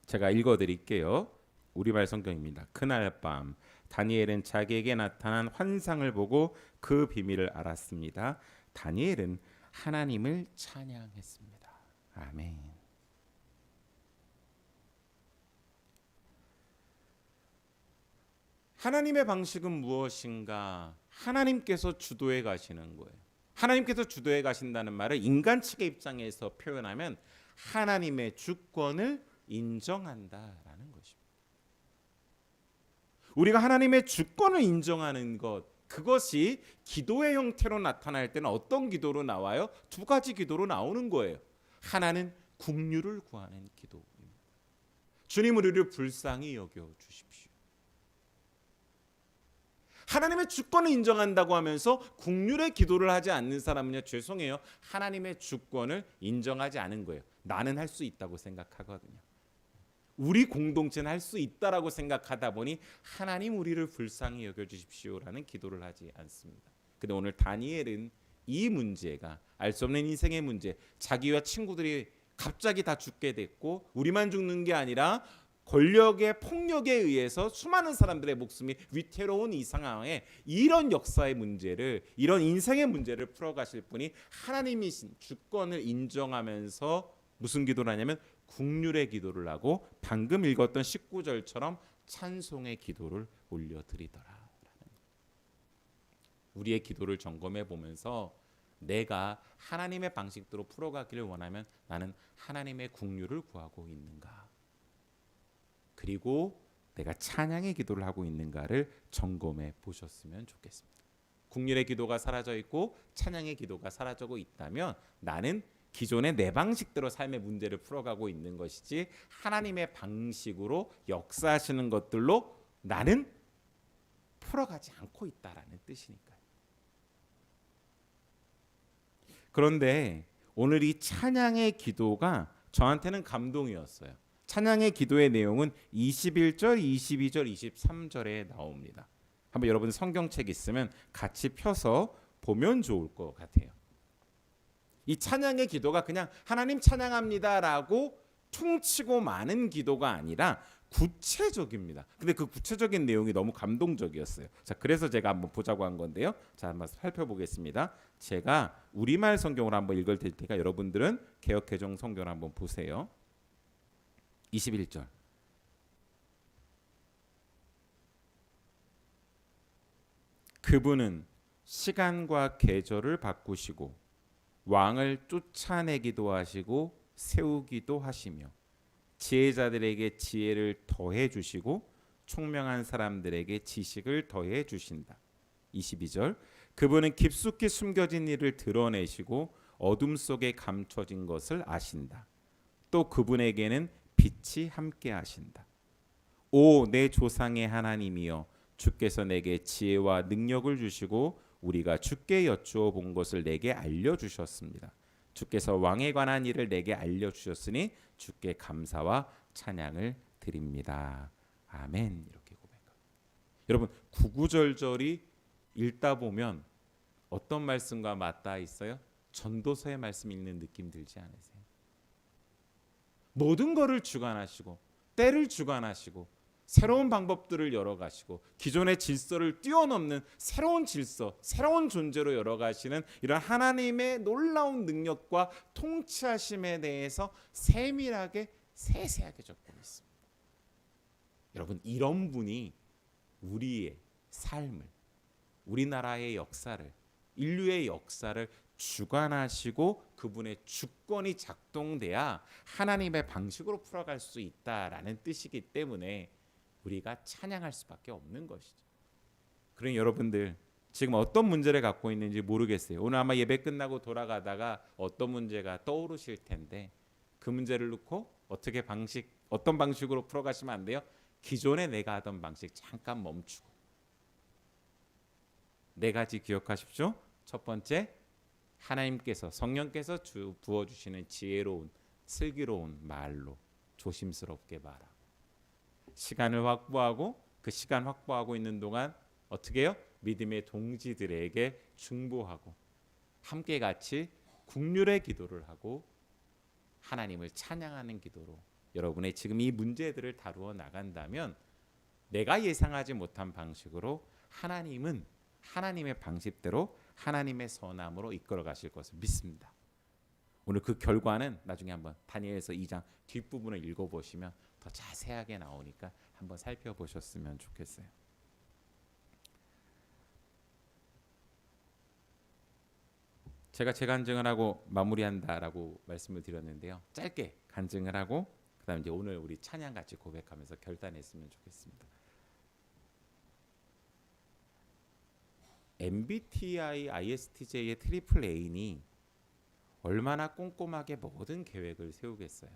제가 읽어드릴게요. 우리말 성경입니다. 그날 밤 다니엘은 자기에게 나타난 환상을 보고 그 비밀을 알았습니다. 다니엘은 하나님을 찬양했습니다. 아멘. 하나님의 방식은 무엇인가? 하나님께서 주도해 가시는 거예요. 하나님께서 주도해 가신다는 말을 인간 측의 입장에서 표현하면 하나님의 주권을 인정한다라는 것입니다. 우리가 하나님의 주권을 인정하는 것, 그것이 기도의 형태로 나타날 때는 어떤 기도로 나와요? 두 가지 기도로 나오는 거예요. 하나는 긍휼을 구하는 기도입니다. 주님, 우리를 불쌍히 여겨 주십시오. 하나님의 주권을 인정한다고 하면서 긍휼의 기도를 하지 않는 사람은요, 죄송해요. 하나님의 주권을 인정하지 않은 거예요. 나는 할 수 있다고 생각하거든요. 우리 공동체는 할 수 있다라고 생각하다 보니 하나님 우리를 불쌍히 여겨주십시오라는 기도를 하지 않습니다. 근데 오늘 다니엘은 이 문제가 알 수 없는 인생의 문제, 자기와 친구들이 갑자기 다 죽게 됐고 우리만 죽는 게 아니라 권력의 폭력에 의해서 수많은 사람들의 목숨이 위태로운 이 상황에 이런 역사의 문제를, 이런 인생의 문제를 풀어가실 분이 하나님이신 주권을 인정하면서 무슨 기도를 하냐면 국률의 기도를 하고 방금 읽었던 19절처럼 찬송의 기도를 올려드리더라. 우리의 기도를 점검해 보면서 내가 하나님의 방식대로 풀어가기를 원하면 나는 하나님의 국률을 구하고 있는가, 그리고 내가 찬양의 기도를 하고 있는가를 점검해 보셨으면 좋겠습니다. 국률의 기도가 사라져 있고 찬양의 기도가 사라지고 있다면 나는 기존의 내 방식대로 삶의 문제를 풀어가고 있는 것이지 하나님의 방식으로 역사하시는 것들로 나는 풀어가지 않고 있다라는 뜻이니까요. 그런데 오늘 이 찬양의 기도가 저한테는 감동이었어요. 찬양의 기도의 내용은 21절, 22절, 23절에 나옵니다. 한번 여러분 성경책 있으면 같이 펴서 보면 좋을 것 같아요. 이 찬양의 기도가 그냥 하나님 찬양합니다라고 퉁치고 마는 기도가 아니라 구체적입니다. 근데 그 구체적인 내용이 너무 감동적이었어요. 자, 그래서 제가 한번 보자고 한 건데요. 자, 한번 살펴보겠습니다. 제가 우리말 성경으로 한번 읽을 테니까 여러분들은 개역개정 성경을 한번 보세요. 21절. 그분은 시간과 계절을 바꾸시고 왕을 쫓아내기도 하시고 세우기도 하시며 지혜자들에게 지혜를 더해 주시고 총명한 사람들에게 지식을 더해 주신다. 22절. 그분은 깊숙이 숨겨진 일을 드러내시고 어둠 속에 감춰진 것을 아신다. 또 그분에게는 빛이 함께 하신다. 오, 내 조상의 하나님이여, 주께서 내게 지혜와 능력을 주시고 우리가 주께 여쭈어 본 것을 내게 알려주셨습니다. 주께서 왕에 관한 일을 내게 알려주셨으니 주께 감사와 찬양을 드립니다. 아멘. 이렇게 고백합니다. 여러분, 구구절절이 읽다 보면 어떤 말씀과 맞닿아 있어요? 전도서의 말씀 읽는 느낌 들지 않으세요? 모든 것을 주관하시고 때를 주관하시고 새로운 방법들을 열어가시고 기존의 질서를 뛰어넘는 새로운 질서, 새로운 존재로 열어가시는 이런 하나님의 놀라운 능력과 통치하심에 대해서 세밀하게 세세하게 적고 있습니다. 여러분, 이런 분이 우리의 삶을, 우리나라의 역사를, 인류의 역사를 주관하시고 그분의 주권이 작동돼야 하나님의 방식으로 풀어갈 수 있다라는 뜻이기 때문에 우리가 찬양할 수밖에 없는 것이죠. 그러니 여러분들 지금 어떤 문제를 갖고 있는지 모르겠어요. 오늘 아마 예배 끝나고 돌아가다가 어떤 문제가 떠오르실 텐데 그 문제를 놓고 어떤 방식으로 풀어가시면 안 돼요? 기존에 내가 하던 방식 잠깐 멈추고 네 가지 기억하십시오. 첫 번째, 하나님께서 성령께서 부어주시는 지혜로운 슬기로운 말로 조심스럽게 말하고 시간을 확보하고 그 시간 확보하고 있는 동안 어떻게 해요? 믿음의 동지들에게 중보하고 함께 같이 국률의 기도를 하고 하나님을 찬양하는 기도로 여러분의 지금 이 문제들을 다루어 나간다면 내가 예상하지 못한 방식으로 하나님은 하나님의 방식대로 하나님의 선함으로 이끌어 가실 것을 믿습니다. 오늘 그 결과는 나중에 한번 다니엘서 2장 뒷부분을 읽어보시면 더 자세하게 나오니까 한번 살펴보셨으면 좋겠어요. 제가 제 간증을 하고 마무리한다라고 말씀을 드렸는데요. 짧게 간증을 하고 그다음 이제 오늘 우리 찬양 같이 고백하면서 결단했으면 좋겠습니다. MBTI ISTJ의 트리플 A니 얼마나 꼼꼼하게 모든 계획을 세우겠어요.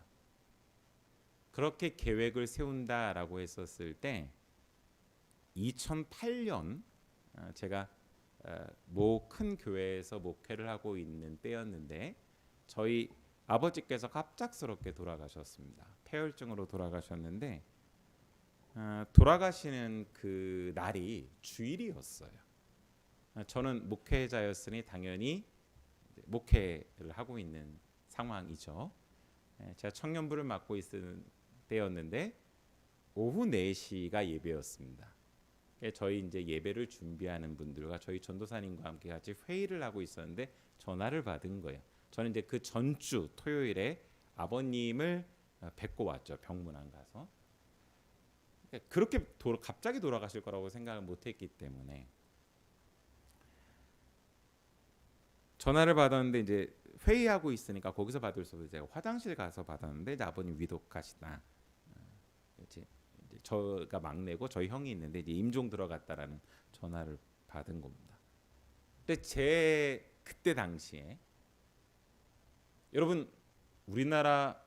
그렇게 계획을 세운다라고 했었을 때 2008년 제가 모 큰 교회에서 목회를 하고 있는 때였는데 저희 아버지께서 갑작스럽게 돌아가셨습니다. 폐혈증으로 돌아가셨는데 돌아가시는 그 날이 주일이었어요. 저는 목회자였으니 당연히 목회를 하고 있는 상황이죠. 제가 청년부를 맡고 있는 때였는데 오후 4시가 예배였습니다. 저희 이제 예배를 준비하는 분들과 저희 전도사님과 함께 같이 회의를 하고 있었는데 전화를 받은 거예요. 저는 이제 그 전주 토요일에 아버님을 뵙고 왔죠. 병문안 가서. 그러니까 그렇게 갑자기 돌아가실 거라고 생각을 못했기 때문에 전화를 받았는데 이제 회의하고 있으니까 거기서 받을 수 없어서 제가 화장실 가서 받았는데 이제 아버님 위독하시다. 이제 저가 막내고 저희 형이 있는데 이제 임종 들어갔다라는 전화를 받은 겁니다. 근데 제 그때 당시에 여러분 우리나라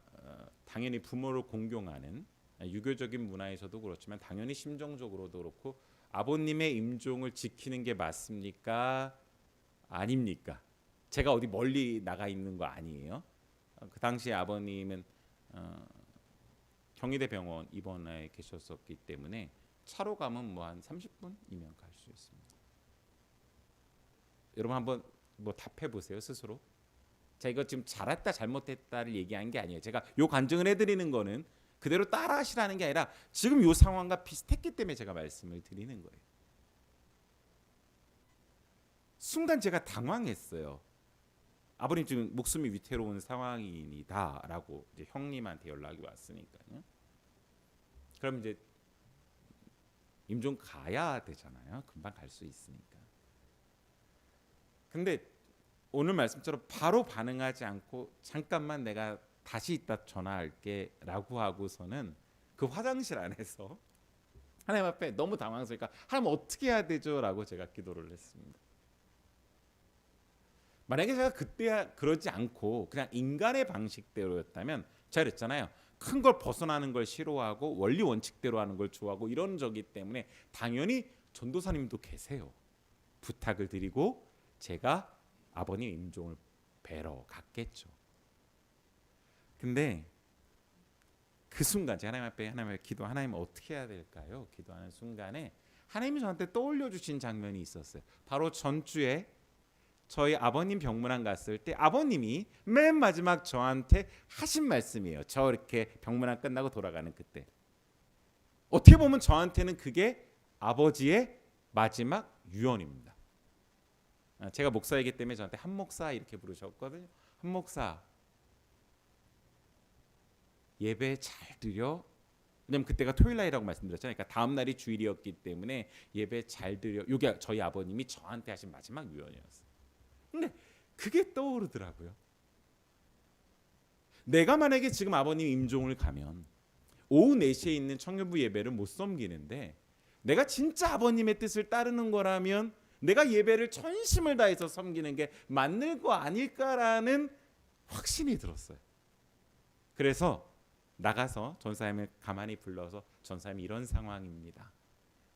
당연히 부모를 공경하는 유교적인 문화에서도 그렇지만 당연히 심정적으로도 그렇고 아버님의 임종을 지키는 게 맞습니까? 아닙니까? 제가 어디 멀리 나가 있는 거 아니에요. 그 당시에 아버님은 경희대 병원 입원해 계셨었기 때문에 차로 가면 뭐 한 30분이면 갈 수 있습니다. 여러분 한번 뭐 답해 보세요 스스로. 제가 이거 지금 잘했다 잘못했다를 얘기한 게 아니에요. 제가 요 간증을 해드리는 거는 그대로 따라하시라는 게 아니라 지금 요 상황과 비슷했기 때문에 제가 말씀을 드리는 거예요. 순간 제가 당황했어요. 아버님 지금 목숨이 위태로운 상황이다라고 이제 형님한테 연락이 왔으니까요. 그럼 이제 임종 가야 되잖아요. 금방 갈 수 있으니까. 근데 오늘 말씀처럼 바로 반응하지 않고 잠깐만 내가 다시 이따 전화할게라고 하고서는 그 화장실 안에서 하나님 앞에 너무 당황스러우니까 하나님 어떻게 해야 되죠?라고 제가 기도를 했습니다. 만약에 제가 그때 그러지 않고 그냥 인간의 방식대로였다면 제가 그랬잖아요. 큰 걸 벗어나는 걸 싫어하고 원리 원칙대로 하는 걸 좋아하고 이런 저기 때문에 당연히 전도사님도 계세요. 부탁을 드리고 제가 아버님 임종을 뵈러 갔겠죠. 근데 그 순간 제가 하나님 앞에 기도 하나님 어떻게 해야 될까요? 기도하는 순간에 하나님이 저한테 떠올려 주신 장면이 있었어요. 바로 전주에 저희 아버님 병문안 갔을 때 아버님이 맨 마지막 저한테 하신 말씀이에요. 저 이렇게 병문안 끝나고 돌아가는 그때. 어떻게 보면 저한테는 그게 아버지의 마지막 유언입니다. 제가 목사이기 때문에 저한테 한 목사 이렇게 부르셨거든요. 한 목사 예배 잘 드려. 왜냐면 그때가 토요일 날이라고 말씀드렸잖아요. 그러니까 다음 날이 주일이었기 때문에 예배 잘 드려. 이게 저희 아버님이 저한테 하신 마지막 유언이었어요. 근데 그게 떠오르더라고요. 내가 만약에 지금 아버님 임종을 가면 오후 4시에 있는 청년부 예배를 못 섬기는데 내가 진짜 아버님의 뜻을 따르는 거라면 내가 예배를 전심을 다해서 섬기는 게 맞는 거 아닐까라는 확신이 들었어요. 그래서 나가서 전사님을 가만히 불러서 전사님 이런 상황입니다.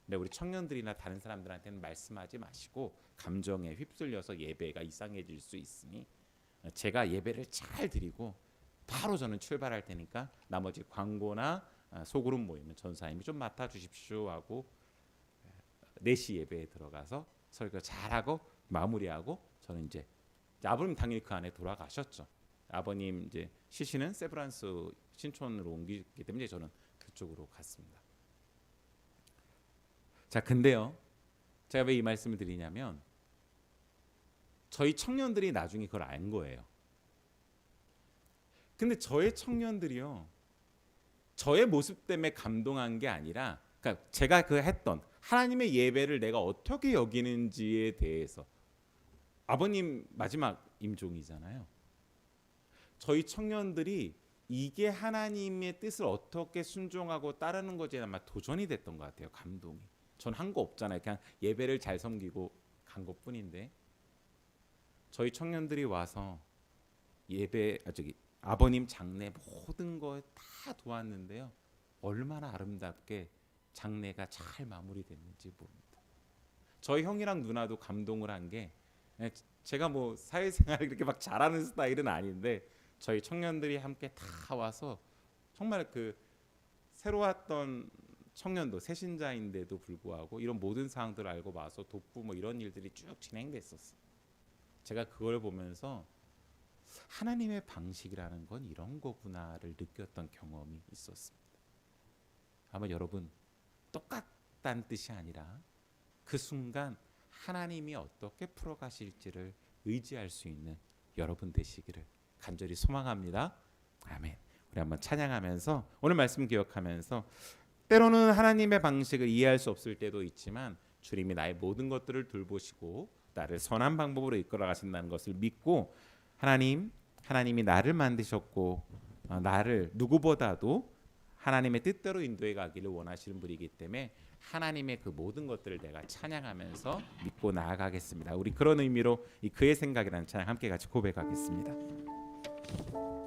근데 우리 청년들이나 다른 사람들한테는 말씀하지 마시고 감정에 휩쓸려서 예배가 이상해질 수 있으니 제가 예배를 잘 드리고 바로 저는 출발할 테니까 나머지 광고나 소그룹 모임은 전사님이 좀 맡아주십시오 하고 4시 예배에 들어가서 설교 잘하고 마무리하고 저는 이제 아버님 당연히 그 안에 돌아가셨죠. 아버님 이제 시신은 세브란스 신촌으로 옮기기 때문에 저는 그쪽으로 갔습니다. 자, 근데요. 제가 왜 이 말씀을 드리냐면 저희 청년들이 나중에 그걸 안 거예요. 근데 저의 청년들이요. 저의 모습 때문에 감동한 게 아니라 그러니까 제가 그 했던 하나님의 예배를 내가 어떻게 여기는지에 대해서 아버님 마지막 임종이잖아요. 저희 청년들이 이게 하나님의 뜻을 어떻게 순종하고 따르는 것에 아마 도전이 됐던 것 같아요. 감동이. 전 한 거 없잖아요. 그냥 예배를 잘 섬기고 간 것뿐인데 저희 청년들이 와서 예배 아버님 장례 모든 거 다 도왔는데요. 얼마나 아름답게 장례가 잘 마무리됐는지 모릅니다. 저희 형이랑 누나도 감동을 한 게 제가 뭐 사회생활을 이렇게 막 잘하는 스타일은 아닌데 저희 청년들이 함께 다 와서 정말 그 새로 왔던 청년도 새신자인데도 불구하고 이런 모든 사항들을 알고 와서 돕고 뭐 이런 일들이 쭉 진행됐었어요. 제가 그걸 보면서 하나님의 방식이라는 건 이런 거구나를 느꼈던 경험이 있었습니다. 아마 여러분 똑같다는 뜻이 아니라 그 순간 하나님이 어떻게 풀어가실지를 의지할 수 있는 여러분 되시기를 간절히 소망합니다. 아멘. 우리 한번 찬양하면서 오늘 말씀 기억하면서 때로는 하나님의 방식을 이해할 수 없을 때도 있지만 주님이 나의 모든 것들을 돌보시고 나를 선한 방법으로 이끌어 가신다는 것을 믿고 하나님이 나를 만드셨고 나를 누구보다도 하나님의 뜻대로 인도해 가기를 원하시는 분이기 때문에 하나님의 그 모든 것들을 내가 찬양하면서 믿고 나아가겠습니다. 우리 그런 의미로 이 그의 생각이라는 찬양 함께 같이 고백하겠습니다.